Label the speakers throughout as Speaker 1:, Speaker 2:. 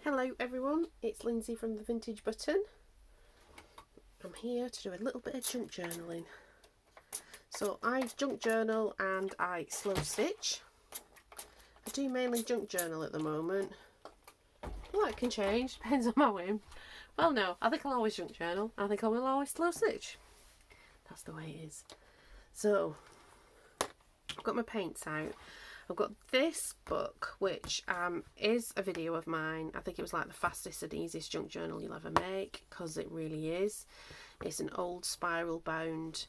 Speaker 1: Hello everyone, it's Lindsay from the Vintage Button. I'm here to do a little bit of junk journaling. So I junk journal and I slow stitch. I do mainly junk journal at the moment. Well, that can change, depends on my whim. Well no, I think I'll always junk journal. I think I will always slow stitch. That's the way it is. So I've got my paints out. I've got this book, which is a video of mine. I think it was like the fastest and easiest junk journal you'll ever make, because it really is. It's an old spiral bound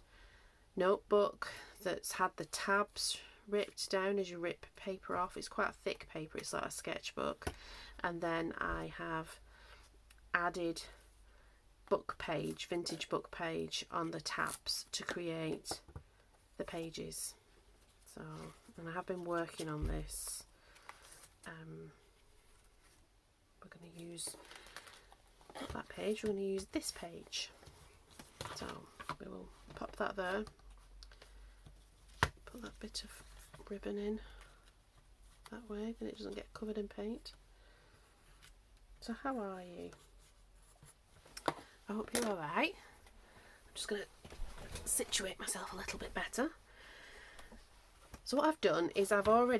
Speaker 1: notebook that's had the tabs ripped down as you rip paper off. It's quite a thick paper, it's like a sketchbook. And then I have added book page, vintage book page on the tabs to create the pages. So, and I have been working on this. We're going to use that page, we're going to use this page. So we will pop that there, put that bit of ribbon in that way, then it doesn't get covered in paint. So how are you? I hope you're alright. I'm just going to situate myself a little bit better. So what I've done is I'm going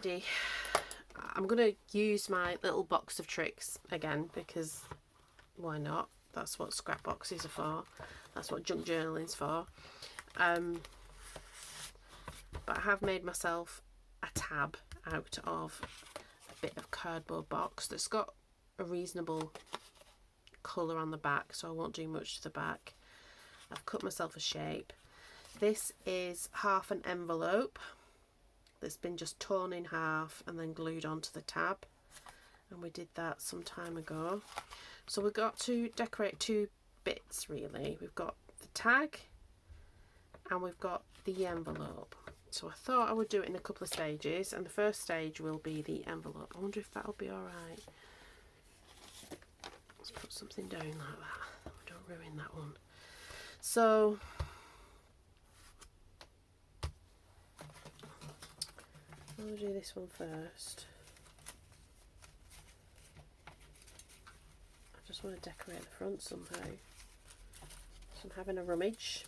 Speaker 1: to use my little box of tricks again, because why not? That's what scrap boxes are for. That's what junk journaling's for. But I have made myself a tab out of a bit of cardboard box that's got a reasonable colour on the back, so I won't do much to the back. I've cut myself a shape. This is half an envelope that's been just torn in half and then glued onto the tab, and we did that some time ago. So we've got to decorate two bits really. We've got the tag and we've got the envelope. So I thought I would do it in a couple of stages, and the first stage will be the envelope. I wonder if that'll be alright. Let's put something down like that, we don't ruin that one. So I'll do this one first. I just want to decorate the front somehow. So I'm having a rummage.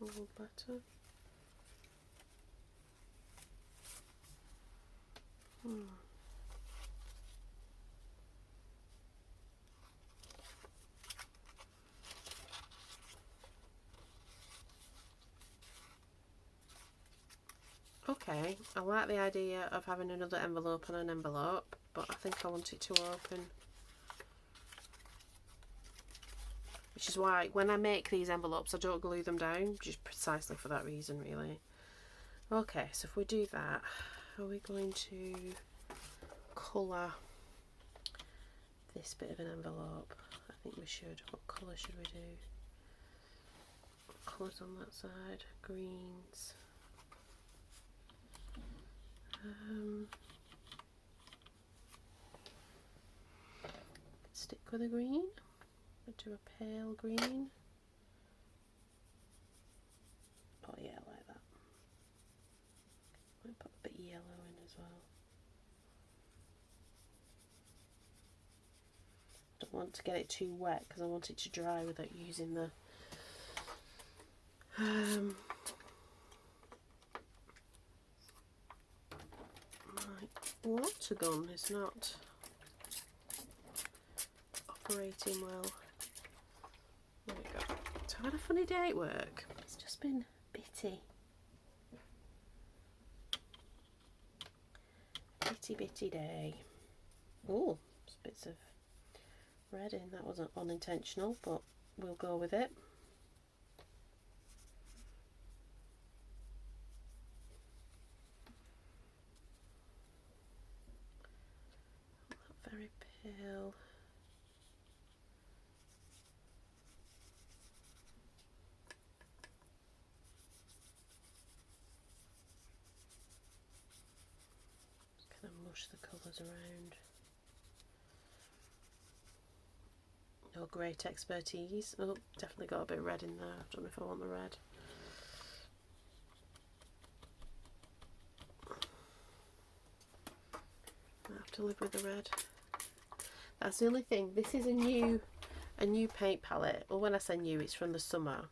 Speaker 1: A little better. Okay, I like the idea of having another envelope on an envelope, but I think I want it to open. Which is why when I make these envelopes I don't glue them down, just precisely for that reason really. Okay, so if we do that, are we going to colour this bit of an envelope? I think we should. What colour should we do? What colours on that side? Greens. Stick with a green. We'll do a pale green. Oh yeah, I like that. Might put a bit of yellow in as well. Don't want to get it too wet because I want it to dry without using the my water gun is not operating well. There we go. So I had a funny day at work. It's just been bitty. Bitty day. Oh, there's bits of red in. That wasn't unintentional, but we'll go with it. Not very pale. Mush the colours around. No great expertise. Oh, definitely got a bit of red in there. I don't know if I want the red. I have to live with the red. That's the only thing. This is a new paint palette. Well, when I say new, it's from the summer,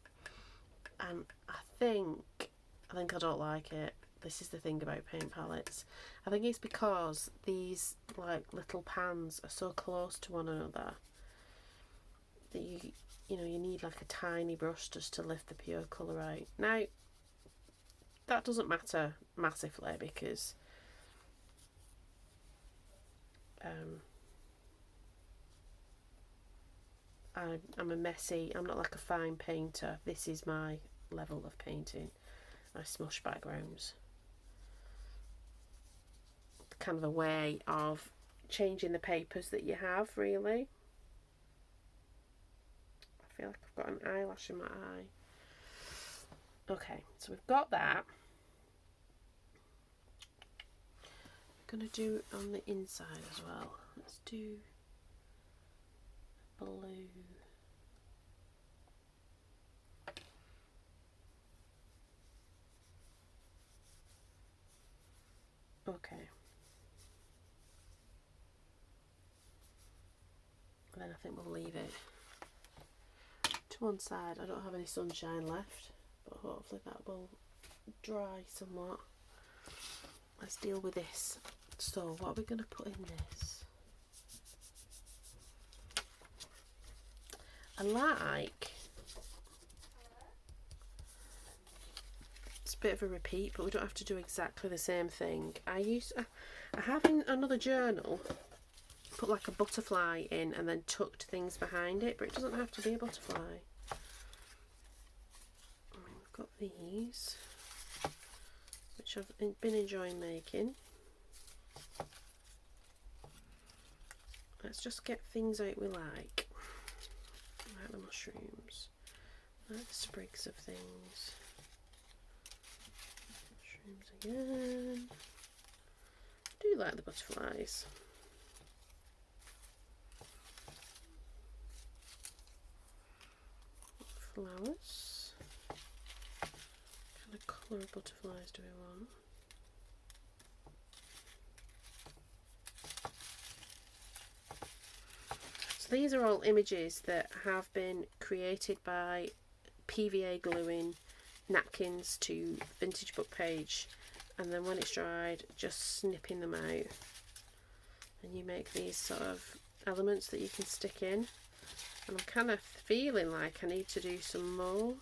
Speaker 1: and I think I don't like it. This is the thing about paint palettes. I think it's because these like little pans are so close to one another that you know you need like a tiny brush just to lift the pure colour out. Now that doesn't matter massively because I'm not like a fine painter. This is my level of painting. I smush backgrounds. Kind of a way of changing the papers that you have, really. I feel like I've got an eyelash in my eye. Okay, so we've got that. I'm going to do it on the inside as well. Let's do blue. Okay. Then I think we'll leave it to one side. I don't have any sunshine left, but hopefully that will dry somewhat. Let's deal with this. So what are we going to put in this? I like, it's a bit of a repeat, but we don't have to do exactly the same thing. I have in another journal put like a butterfly in and then tucked things behind it, but it doesn't have to be a butterfly. We've got these, which I've been enjoying making. Let's just get things out we like. I like the mushrooms. I like the sprigs of things. Mushrooms again. I do like the butterflies. Flowers. What kind of colour of butterflies do we want? So these are all images that have been created by PVA gluing napkins to vintage book page, and then when it's dried just snipping them out, and you make these sort of elements that you can stick in. And I'm kind of feeling like I need to do some more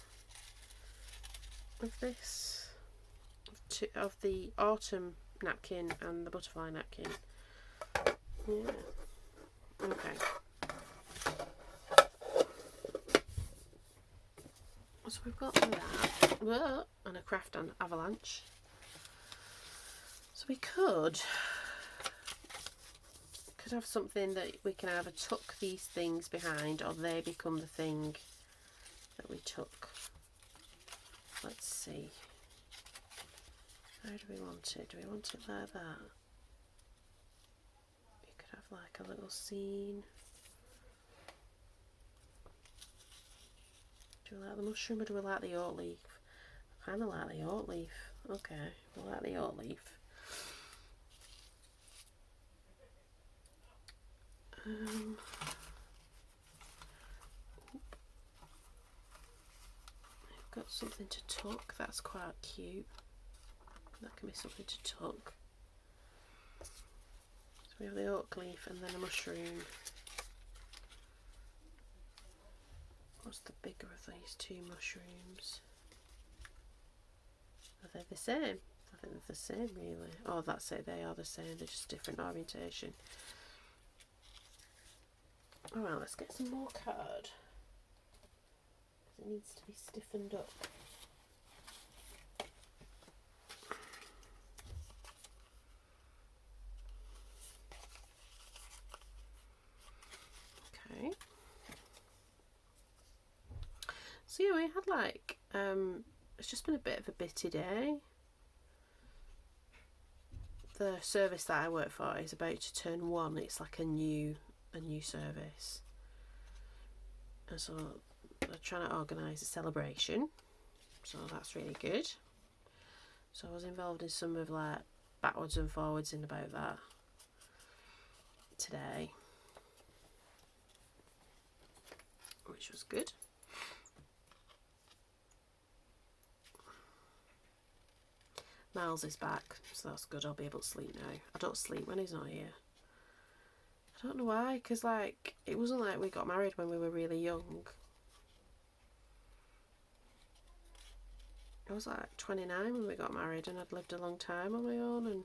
Speaker 1: of this, of the autumn napkin and the butterfly napkin. Yeah. Okay. So we've got that. Whoa, and a craft on avalanche. So we could have something that we can either tuck these things behind or they become the thing that we tuck. Let's see. How do we want it? Do we want it like that? You could have like a little scene. Do we like the mushroom or do we like the oat leaf? I kind of like the oat leaf. Okay, we like the oat leaf. I've got something to tuck. That's quite cute. That can be something to tuck. So we have the oak leaf and then a mushroom. What's the bigger of these two mushrooms? Are they the same? I think they're the same, really. Oh, that's it. They are the same. They're just different orientation. Alright, let's get some more card. It needs to be stiffened up. Okay. So yeah, we had like, it's just been a bit of a bitty day. The service that I work for is about to turn 1. It's like a new service. And so they're trying to organise a celebration, so that's really good. So I was involved in some of like backwards and forwards in about that today, which was good. Miles is back, so that's good. I'll be able to sleep now. I don't sleep when he's not here. I don't know why, because like it wasn't like we got married when we were really young. I was like 29 when we got married, and I'd lived a long time on my own and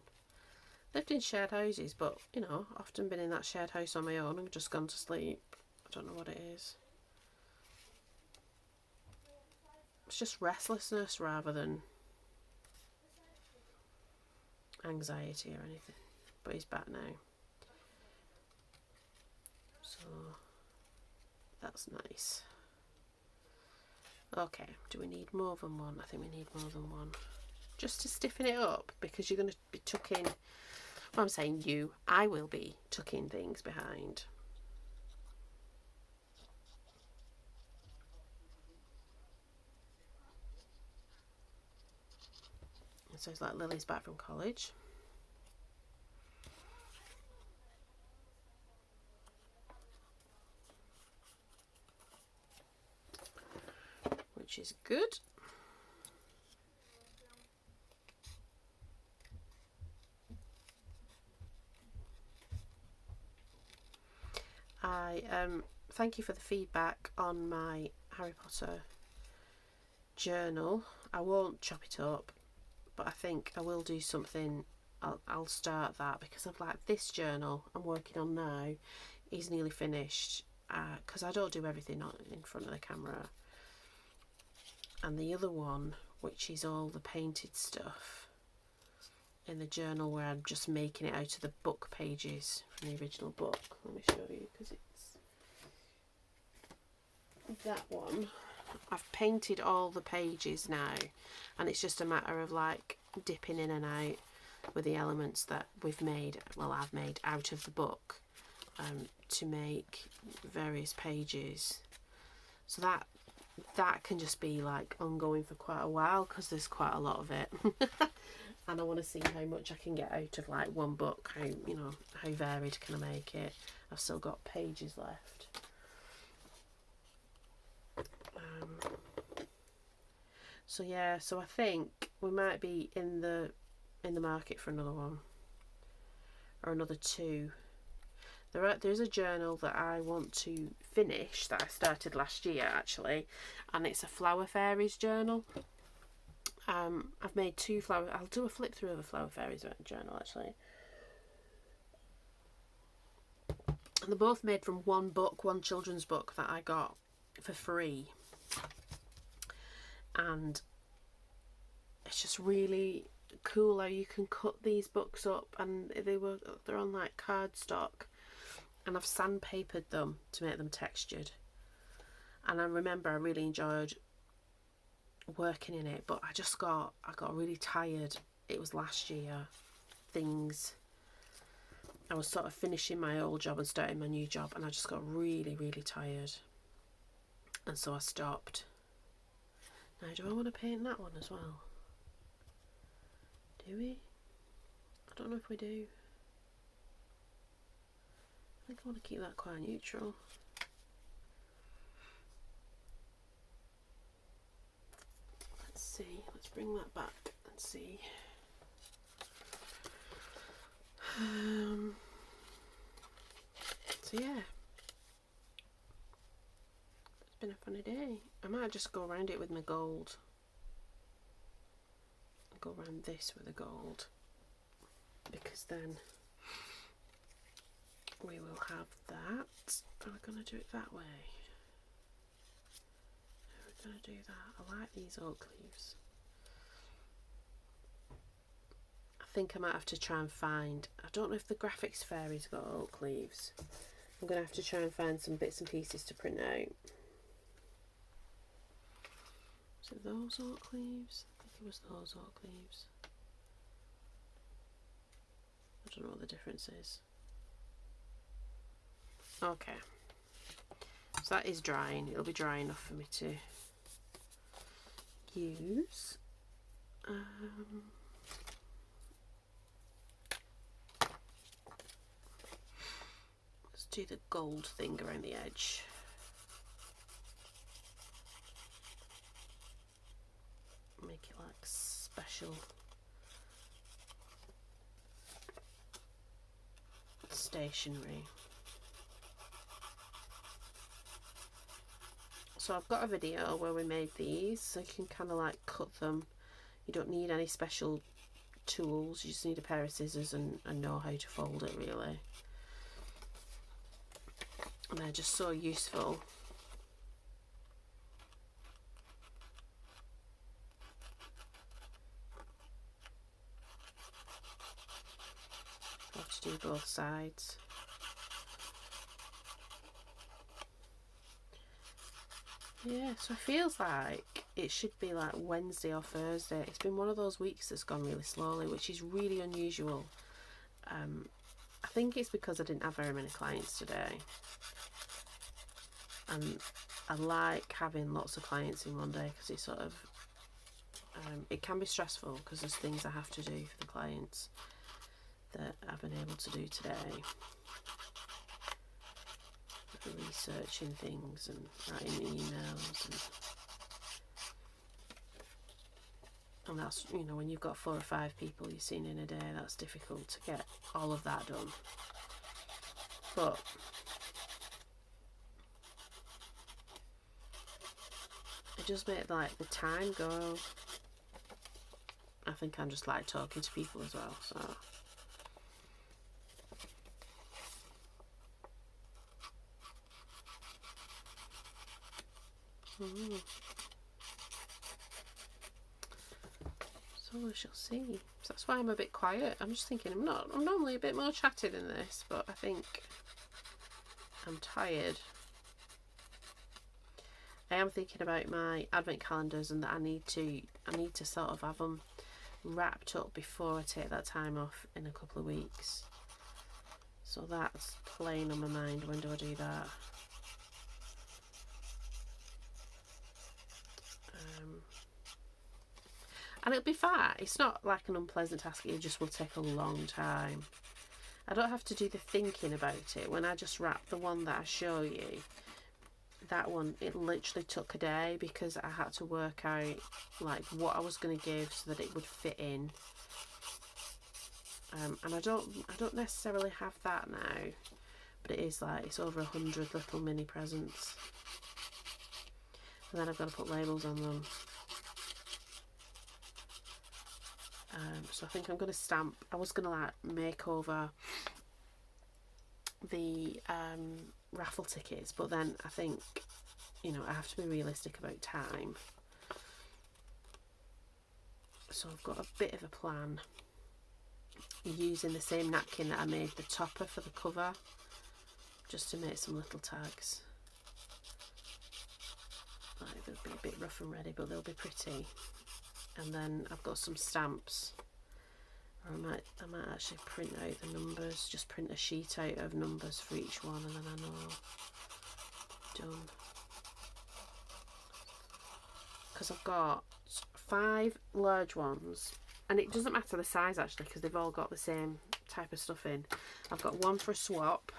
Speaker 1: lived in shared houses, but you know, often been in that shared house on my own and just gone to sleep. I don't know what it is. It's just restlessness rather than anxiety or anything. But he's back now, so that's nice. Okay, do we need more than one? I think we need more than one, just to stiffen it up, because you're going to be tucking, well, I'm saying you, I will be tucking things behind. So it's like Lily's back from college. Which is good. I thank you for the feedback on my Harry Potter journal. I won't chop it up, but I think I will do something. I'll start that, because I've like this journal I'm working on now is nearly finished, because I don't do everything in front of the camera. And the other one, which is all the painted stuff in the journal, where I'm just making it out of the book pages from the original book. Let me show you, because it's that one. I've painted all the pages now, and it's just a matter of like dipping in and out with the elements that we've made, well, I've made out of the book, to make various pages. So that can just be like ongoing for quite a while, because there's quite a lot of it. And I want to see how much I can get out of like one book, how, you know, how varied can I make it. I've still got pages left. So yeah, so I think we might be in the market for another one, or another two. There's a journal that I want to finish that I started last year actually, and it's a Flower Fairies journal. I've made two flower. I'll do a flip through of a Flower Fairies journal actually. And they're both made from one book, one children's book that I got for free. And it's just really cool how you can cut these books up, and they're on like cardstock, and I've sandpapered them to make them textured. And I remember I really enjoyed working in it, but I got really tired. It was last year. I was sort of finishing my old job and starting my new job, and I just got really, really tired, and so I stopped. Now, do I want to paint that one as well? Do we? I don't know if we do. I think I want to keep that quite neutral. Let's see. Let's bring that back and see. So yeah, it's been a funny day. I might just go around it with my gold. Go around this with the gold, because then we will have that. Are we going to do it that way? We're going to do that. I like these oak leaves. I think I might have to try and find, I don't know if the Graphics Fairies got oak leaves. I'm going to have to try and find some bits and pieces to print out. So those oak leaves? I think it was those oak leaves. I don't know what the difference is. Okay. So that is drying. It'll be dry enough for me to use. Let's do the gold thing around the edge. Make it like special stationery. So I've got a video where we made these, so you can kind of like cut them. You don't need any special tools, you just need a pair of scissors and know how to fold it really. And they're just so useful. I have to do both sides. Yeah, so it feels like it should be like Wednesday or Thursday. It's been one of those weeks that's gone really slowly, which is really unusual. I think it's because I didn't have very many clients today. And I like having lots of clients in one day because it sort of, it can be stressful because there's things I have to do for the clients that I've been able to do today. Researching things and writing emails and that's, you know, when you've got 4 or 5 people you're seeing in a day, that's difficult to get all of that done. But it does make like the time go. I think I'm just like talking to people as well, so so we shall see. So that's why I'm a bit quiet. I'm just thinking I'm normally a bit more chatty than this, but I think I'm tired. I am thinking about my advent calendars and that I need to sort of have them wrapped up before I take that time off in a couple of weeks. So that's playing on my mind. When do I do that? And it'll be fine. It's not like an unpleasant task. It just will take a long time. I don't have to do the thinking about it. When I just wrap the one that I show you, that one, it literally took a day because I had to work out like what I was going to give so that it would fit in. And I don't necessarily have that now, but it is like, it's over 100 little mini presents. And then I've got to put labels on them. So I think I'm going to stamp. I was going to like make over the raffle tickets, but then I think, you know, I have to be realistic about time. So I've got a bit of a plan, using the same napkin that I made the topper for the cover, just to make some little tags. Like, they'll be a bit rough and ready, but they'll be pretty. And then I've got some stamps. Or I might actually print out the numbers, just print a sheet out of numbers for each one, and then I know done. Because I've got 5 large ones, and it doesn't matter the size actually because they've all got the same type of stuff in. I've got one for a swap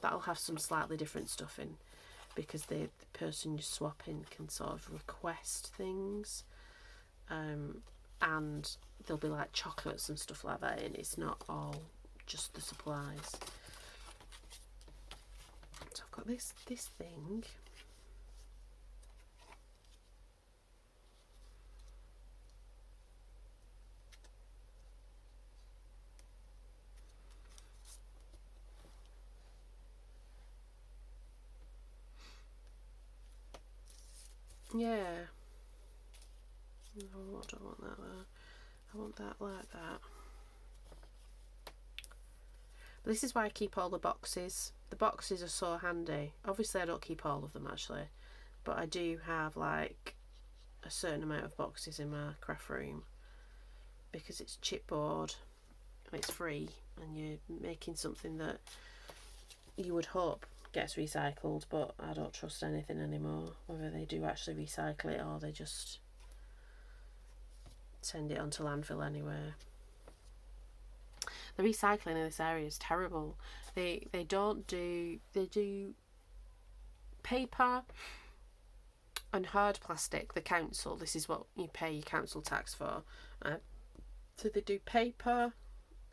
Speaker 1: that'll have some slightly different stuff in because the person you're swapping can sort of request things. And there'll be like chocolates and stuff like that in. It's not all just the supplies. So I've got this thing. Yeah. No, I don't want that there. I want that like that. But this is why I keep all the boxes. The boxes are so handy. Obviously I don't keep all of them actually, but I do have like a certain amount of boxes in my craft room because it's chipboard and it's free, and you're making something that you would hope gets recycled, but I don't trust anything anymore, whether they do actually recycle it or they just send it onto landfill anyway. The recycling in this area is terrible. They do paper and hard plastic. The council, this is what you pay your council tax for. So they do paper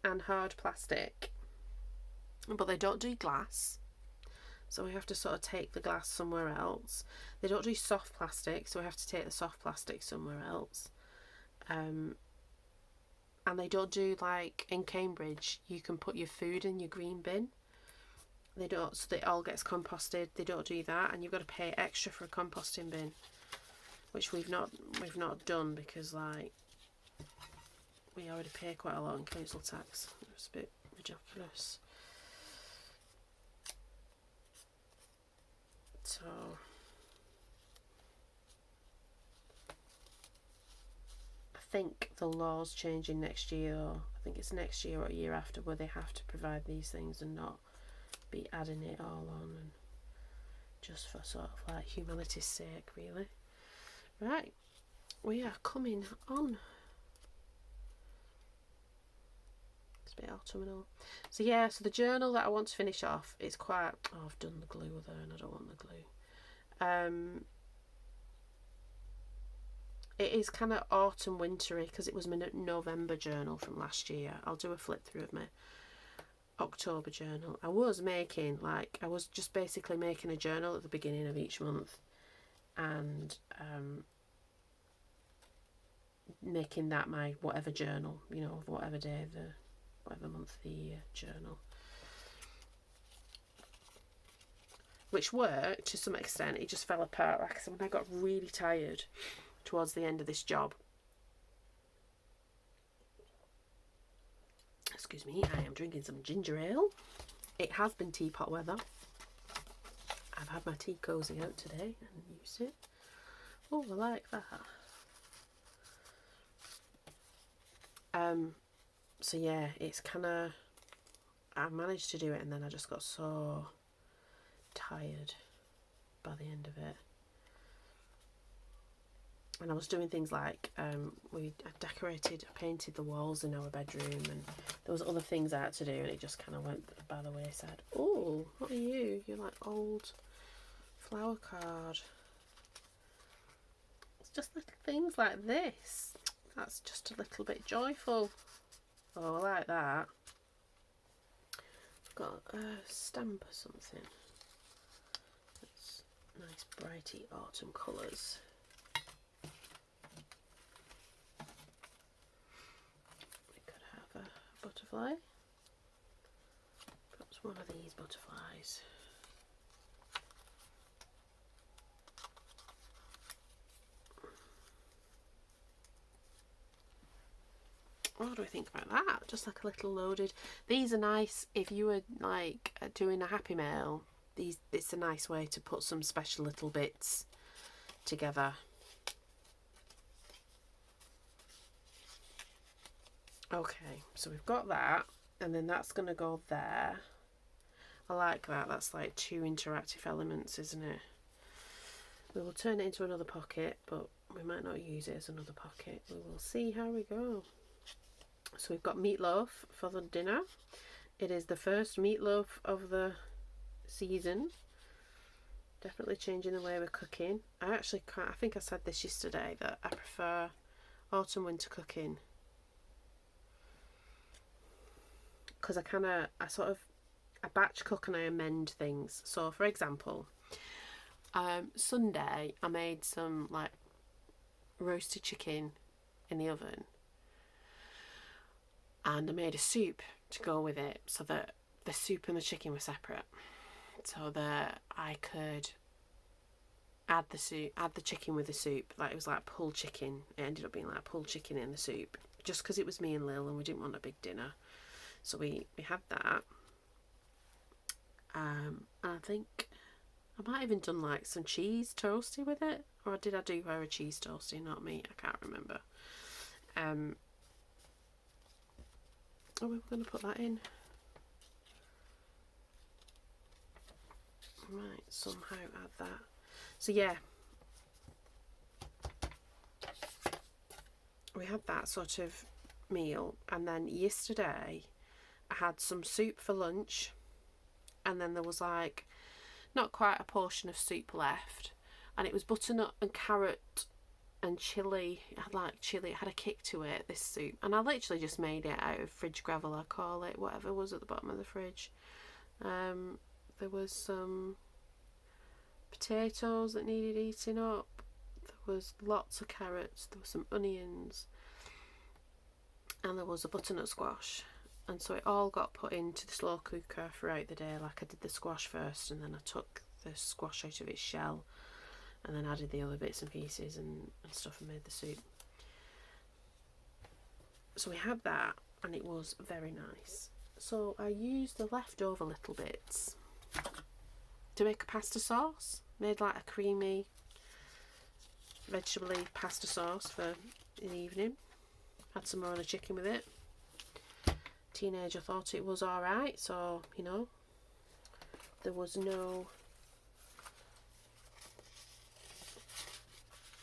Speaker 1: and hard plastic, but they don't do glass. So we have to sort of take the glass somewhere else. They don't do soft plastic, so we have to take the soft plastic somewhere else. And they don't do, like in Cambridge, you can put your food in your green bin. They don't, so it all gets composted. They don't do that, and you've got to pay extra for a composting bin, which we've not done because like we already pay quite a lot in council tax. It's a bit ridiculous. So I think the law's changing next year. I think it's next year or a year after where they have to provide these things and not be adding it all on, and just for sort of like humanity's sake, really. Right, we are coming on. It's a bit autumnal. So yeah, so the journal that I want to finish off is quite, oh, I've done the glue there and I don't want the glue. It is kind of autumn wintry because it was my November journal from last year. I'll do a flip through of my October journal. I was just basically making a journal at the beginning of each month and making that my whatever journal, you know, whatever day of the whatever month of the year journal, which worked to some extent. It just fell apart. Like I said, when I got really tired towards the end of this job, excuse me, I am drinking some ginger ale. It has been teapot weather. I've had my tea cosy out today and used it. Oh, I like that. So yeah, it's kind of, I managed to do it and then I just got so tired by the end of it. And I was doing things like, I painted the walls in our bedroom, and there was other things I had to do, and it just kind of went by the wayside. Oh, what are you? You're like old flower card. It's just little things like this. That's just a little bit joyful. Oh, I like that. I've got a stamp or something. That's nice brighty autumn colours. We could have a butterfly. Perhaps one of these butterflies. What do I think about that? Just like a little loaded. These are nice if you were like doing a Happy Mail. It's a nice way to put some special little bits together. Okay, so we've got that, and then that's going to go there. I like that. That's like two interactive elements, isn't it? We will turn it into another pocket, but we might not use it as another pocket. We will see how we go. So we've got meatloaf for the dinner. It is the first meatloaf of the season. Definitely changing the way we're cooking. I think I said this yesterday, that I prefer autumn winter cooking. Because I batch cook and I amend things. So for example, Sunday I made some like roasted chicken in the oven. And I made a soup to go with it so that the soup and the chicken were separate. So that I could add the chicken with the soup. Like it was like pulled chicken. It ended up being like pulled chicken in the soup. Just because it was me and Lil and we didn't want a big dinner. So we had that. And I think I might have even done like some cheese toasty with it. Or did I do her a cheese toasty, not me? I can't remember. Oh, we were going to put that in. Might somehow add that. So yeah, we had that sort of meal, and then yesterday I had some soup for lunch, and then there was like not quite a portion of soup left, and it was butternut and carrot and chilli. It had like chilli, it had a kick to it, this soup, and I literally just made it out of fridge gravel, I call it, whatever was at the bottom of the fridge. There was some potatoes that needed eating up, there was lots of carrots, there were some onions, and there was a butternut squash. And so it all got put into the slow cooker throughout the day. Like I did the squash first, and then I took the squash out of its shell, and then added the other bits and pieces and stuff, and made the soup. So we had that, and it was very nice. So I used the leftover little bits to make a pasta sauce. Made like a creamy vegetable-y pasta sauce for the evening. Had some more of the chicken with it. Teenager thought it was alright, so you know, there was no,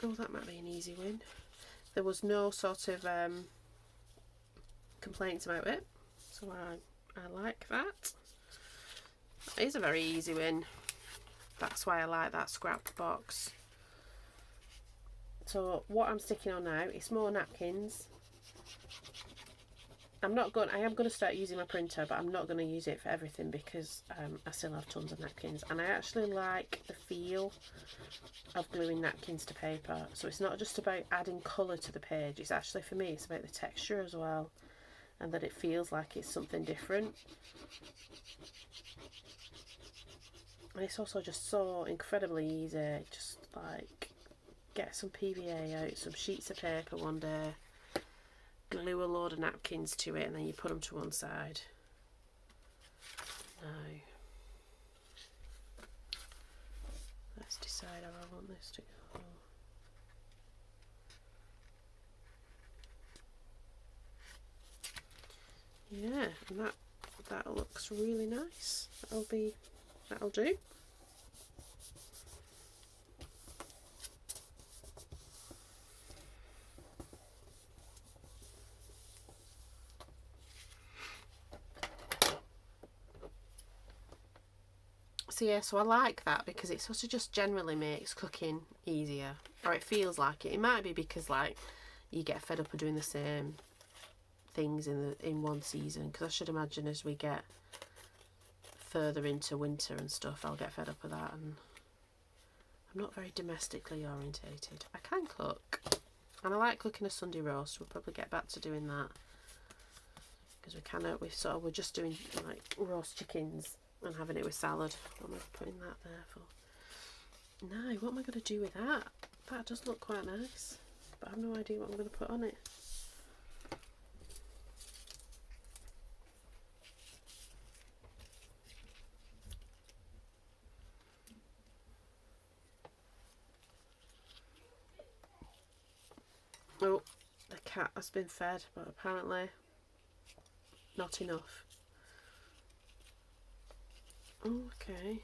Speaker 1: oh, that might be an easy win. There was no sort of complaints about it, so I like that. It is a very easy win. That's why I like that scrap box. So what I'm sticking on now is more napkins. I am going to start using my printer, but I'm not going to use it for everything because I still have tons of napkins, and I actually like the feel of gluing napkins to paper. So it's not just about adding colour to the page, it's actually, for me, it's about the texture as well, and that it feels like it's something different. And it's also just so incredibly easy. Just like get some PVA out, some sheets of paper one day, glue a load of napkins to it, and then you put them to one side. Now, let's decide how I want this to go. Yeah, and that looks really nice. That'll do. So yeah, so I like that because it sort of just generally makes cooking easier, or it feels like it. It might be because like you get fed up of doing the same things in one season, because I should imagine as we get further into winter and stuff, I'll get fed up of that, and I'm not very domestically orientated. I can cook, and I like cooking a Sunday roast. We'll probably get back to doing that because we're just doing like roast chickens and having it with salad. What am I putting that there for? Now, what am I going to do with that? That does look quite nice, but I have no idea what I'm going to put on it. Oh, the cat has been fed, but apparently not enough. Oh, okay.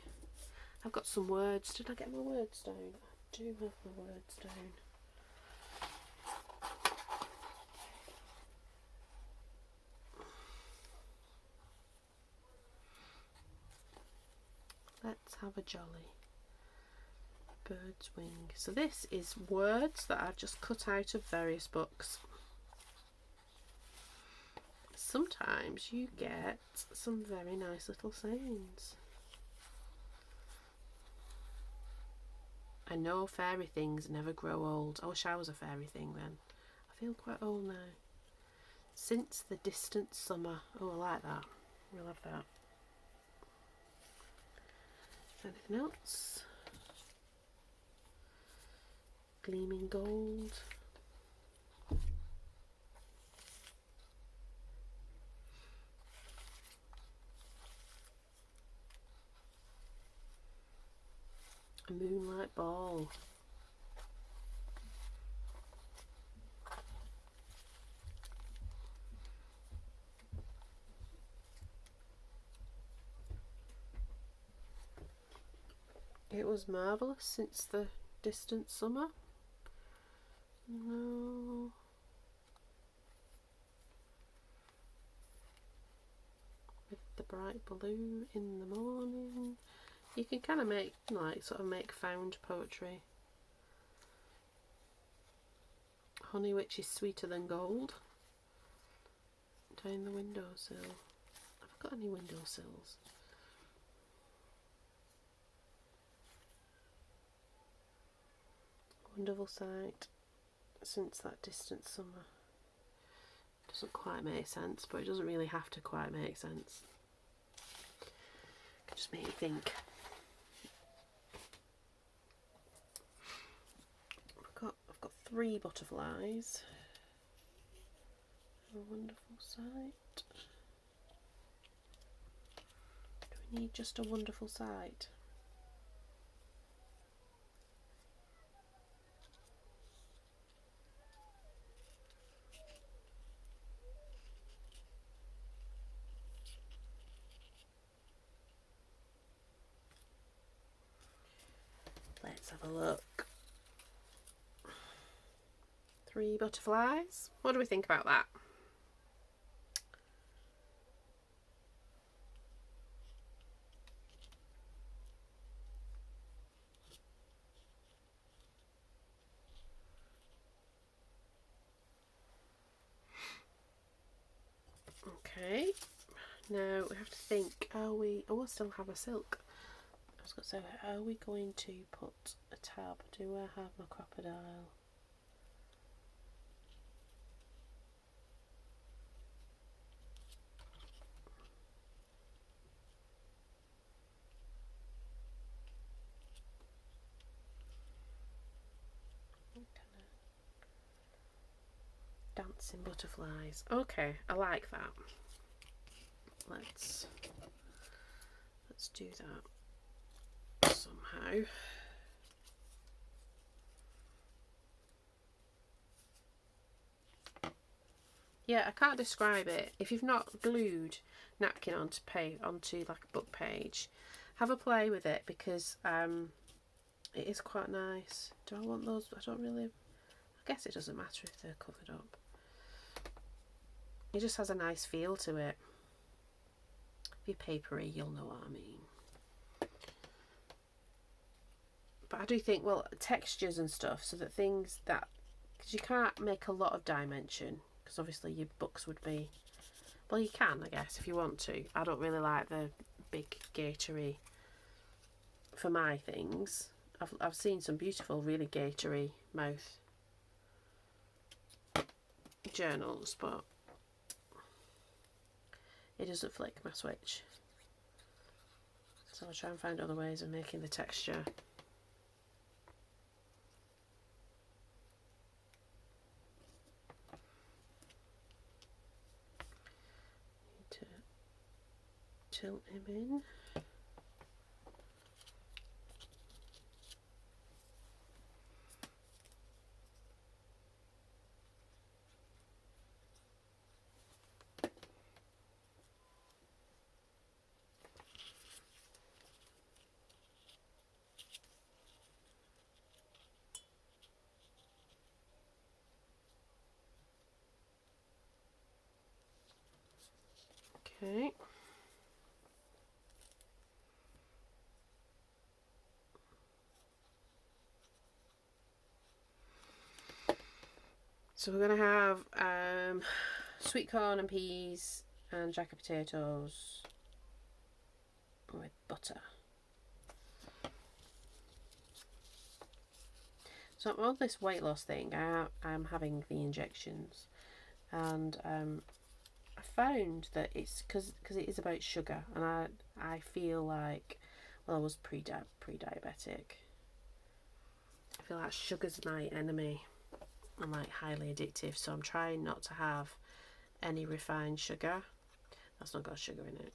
Speaker 1: I've got some words. Did I get my words down? I do have my words down. Let's have a jolly. Bird's wing. So this is words that I've just cut out of various books. Sometimes you get some very nice little sayings. I know fairy things never grow old. I wish I was a fairy thing then. I feel quite old now. Since the distant summer. Oh, I like that. We'll have that. Anything else? Gleaming gold. A moonlight ball. It was marvellous since the distant summer. No. With the bright blue in the morning. You can kind of make, like, sort of make found poetry. Honey which is sweeter than gold. Down the windowsill. Have I got any windowsills? Wonderful sight since that distant summer. Doesn't quite make sense, but it doesn't really have to quite make sense. It can just make you think. I've got 3 butterflies. A wonderful sight. Do we need just a wonderful sight? Let's have a look. 3 butterflies. What do we think about that? Okay, now we have to think, we'll still have a silk. I was going to say, are we going to put a tab? Do I have my crocodile? Dancing butterflies. Okay, I like that. Let's do that somehow. Yeah, I can't describe it. If you've not glued napkin onto like a book page, have a play with it, because it is quite nice. Do I want those? I don't really. I guess it doesn't matter if they're covered up. It just has a nice feel to it. If you're papery, you'll know what I mean. But I do think, well, textures and stuff, so that things that, because you can't make a lot of dimension, because obviously your books would be, well, you can, I guess, if you want to. I don't really like the big gaitery for my things. I've seen some beautiful, really gaitery mouth journals, but it doesn't flick my switch. So I'll try and find other ways of making the texture. Need to tilt him in. Okay. So we're going to have sweet corn and peas and jacket potatoes with butter. So on this weight loss thing, I'm having the injections, and I found that it's because it is about sugar, and I feel like, well, I was pre-diabetic. I feel like sugar's my enemy and like highly addictive, so I'm trying not to have any refined sugar. That's not got sugar in it.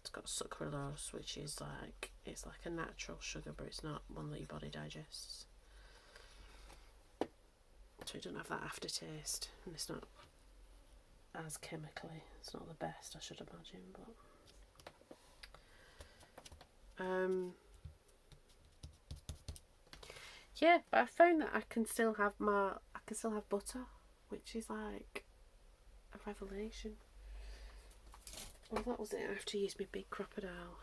Speaker 1: It's got sucralose, which is like, it's like a natural sugar, but it's not one that your body digests. So it doesn't have that aftertaste, and it's not as chemically. It's not the best, I should imagine, but Yeah, but I found that I can still have butter, which is like a revelation. Well, that was it. I have to use my big crocodile.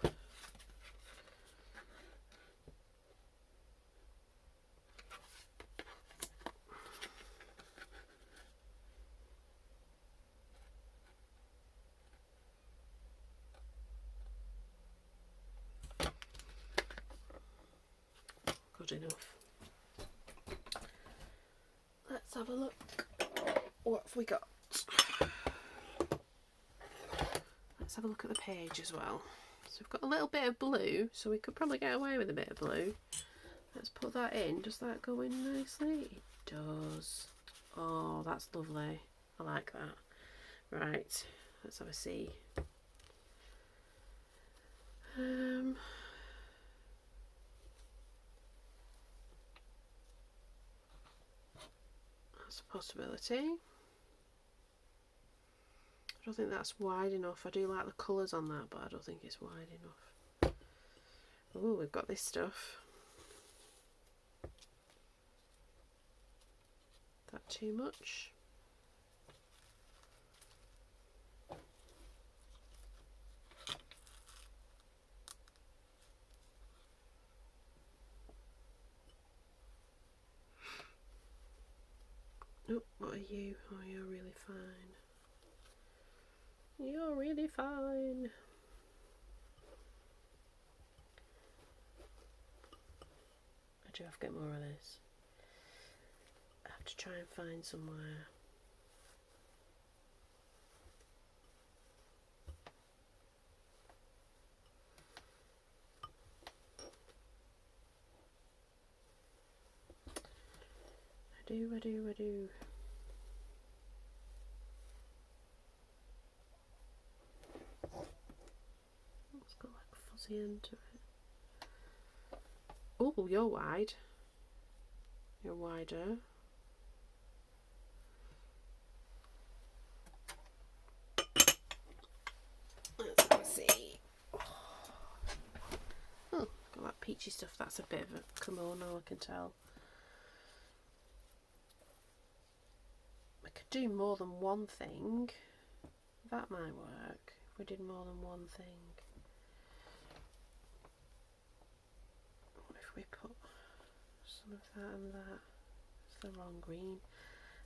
Speaker 1: Good enough. Let's have a look. What have we got? Let's have a look at the page as well. So we've got a little bit of blue, so we could probably get away with a bit of blue. Let's put that in. Does that go in nicely? It does. Oh, that's lovely. I like that. Right, let's have a see. That's a possibility. I don't think that's wide enough. I do like the colours on that, but I don't think it's wide enough. Oh, we've got this stuff. Is that too much? Oh, what are you? Oh, you're really fine. You're really fine. I do have to get more of this. I have to try and find somewhere. I do. It's got like a fuzzy end to it. Oh, you're wide. You're wider. Let's see. Oh, got that peachy stuff. That's a bit of a kimono, I can tell. I could do more than one thing. That might work if we did more than one thing. What if we put some of that and that? It's the wrong green.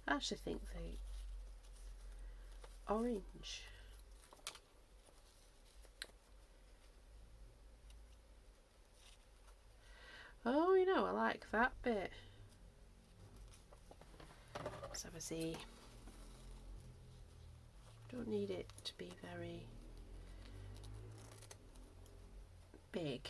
Speaker 1: I actually think the orange. Oh, you know, I like that bit. Let's have a see. Don't need it to be very big.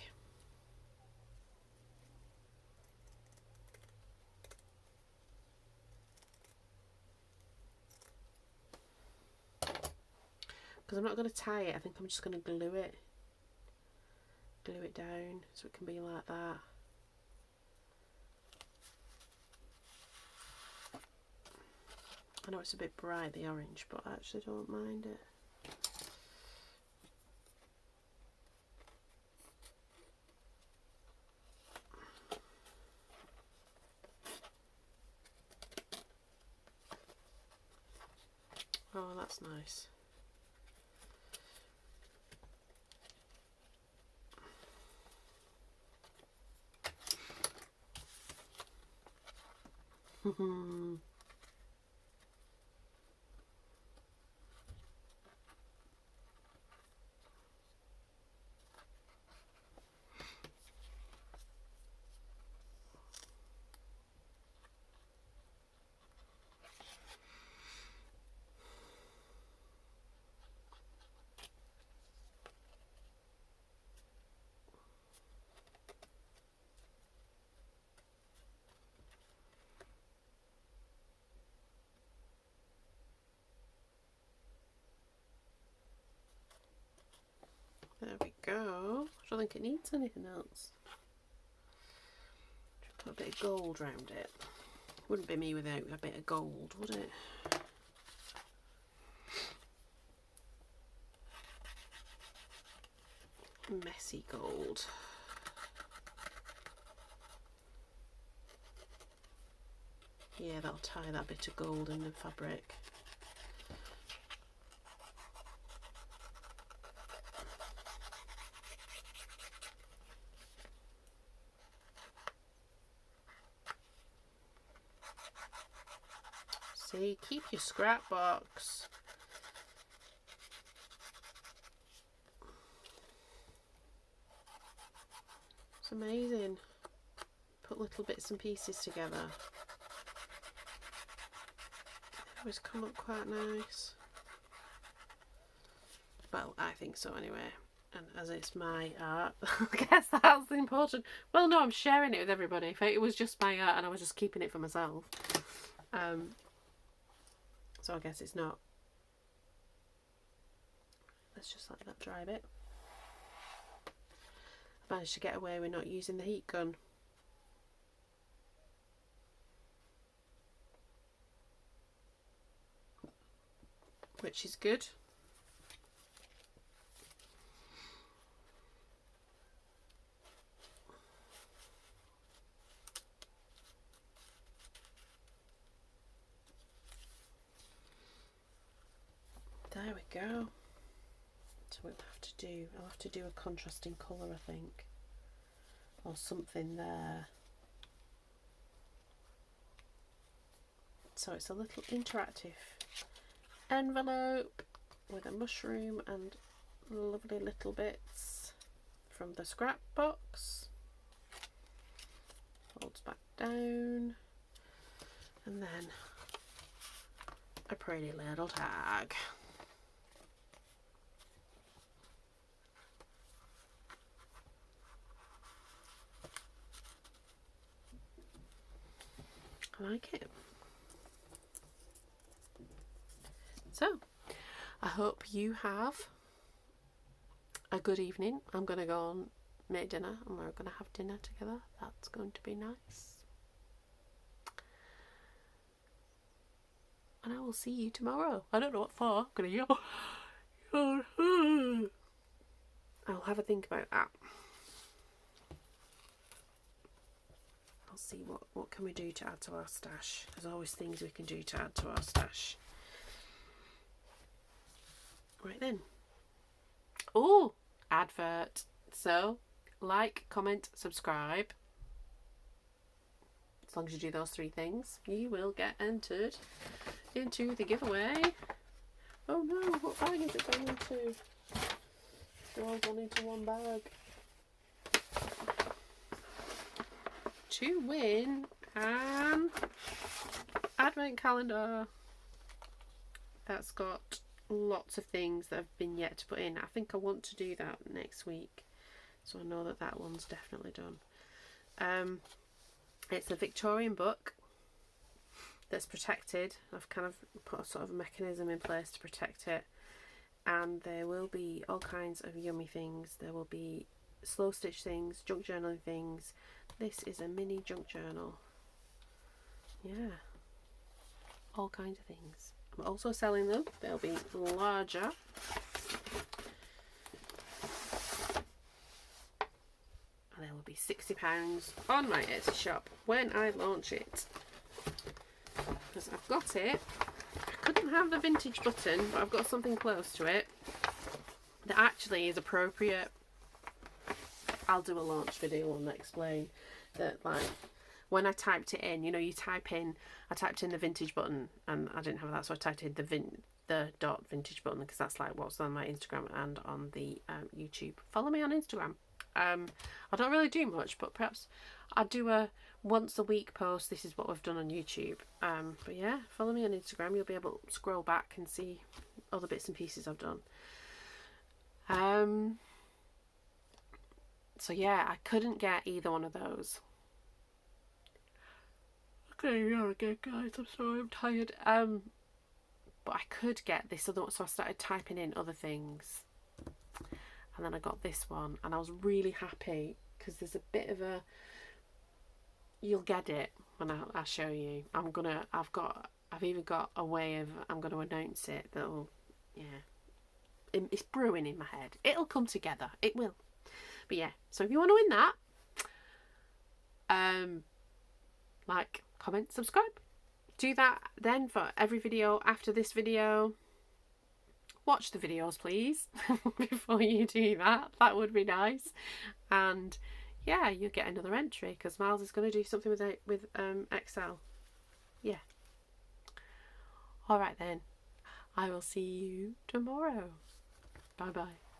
Speaker 1: Because I'm not going to tie it, I think I'm just going to glue it. Glue it down so it can be like that. I know it's a bit bright, the orange, but I actually don't mind it. Oh, that's nice. There we go. I don't think it needs anything else. Just put a bit of gold around it. Wouldn't be me without a bit of gold, would it? Messy gold. Yeah, that'll tie that bit of gold in the fabric. See, keep your scrap box. It's amazing. Put little bits and pieces together. They always come up quite nice. Well, I think so anyway. And as it's my art, I guess that's important. Well, no, I'm sharing it with everybody. If it was just my art and I was just keeping it for myself. So I guess it's not. Let's just let that dry a bit. I managed to get away with not using the heat gun. Which is good. There we go. So we'll have to do, I'll have to do a contrasting colour, I think, or something there. So it's a little interactive envelope with a mushroom and lovely little bits from the scrap box. Folds back down, and then a pretty little tag. I like it. So, I hope you have a good evening. I'm going to go and make dinner and we're going to have dinner together. That's going to be nice. And I will see you tomorrow. I don't know what for. I'm going to yawn. I'll have a think about that. I'll see what can we do to add to our stash. There's always things we can do to add to our stash. Right then. Oh, advert. So, like, comment, subscribe. As long as you do those 3 things, you will get entered into the giveaway. Oh no, what bag is it going into? They're all gone into one bag. To win an advent calendar that's got lots of things that have been yet to put in. I think I want to do that next week, so I know that that one's definitely done. It's a Victorian book that's protected. I've kind of put a sort of mechanism in place to protect it, and there will be all kinds of yummy things. There will be slow stitch things, junk journaling things. This is a mini junk journal. Yeah, all kinds of things. I'm also selling them. They'll be larger. And they will be £60 on my Etsy shop when I launch it. Because I've got it. I couldn't have the vintage button, but I've got something close to it that actually is appropriate. I'll do a launch video and explain that, like, when I typed it in, you know, I typed in the vintage button and I didn't have that, so I typed in the dot vintage button because that's like what's on my Instagram and on the YouTube. Follow me on Instagram. I don't really do much, but perhaps I do a once a week post. This is what we've done on YouTube. But yeah, follow me on Instagram. You'll be able to scroll back and see other bits and pieces I've done. So yeah, I couldn't get either one of those. Okay, yeah, again, guys, I'm sorry, I'm tired. But I could get this other one, so I started typing in other things, and then I got this one, and I was really happy because there's a bit of a. You'll get it when I show you. I've even got a way of. I'm going to announce it. That'll, yeah. It's brewing in my head. It'll come together. It will. But yeah, so if you want to win that, like, comment, subscribe. do that then for every video after this video. Watch the videos, please, before you do that. That would be nice. And yeah, you'll get another entry because Miles is going to do something with Excel. Yeah. All right then. I will see you tomorrow. Bye bye.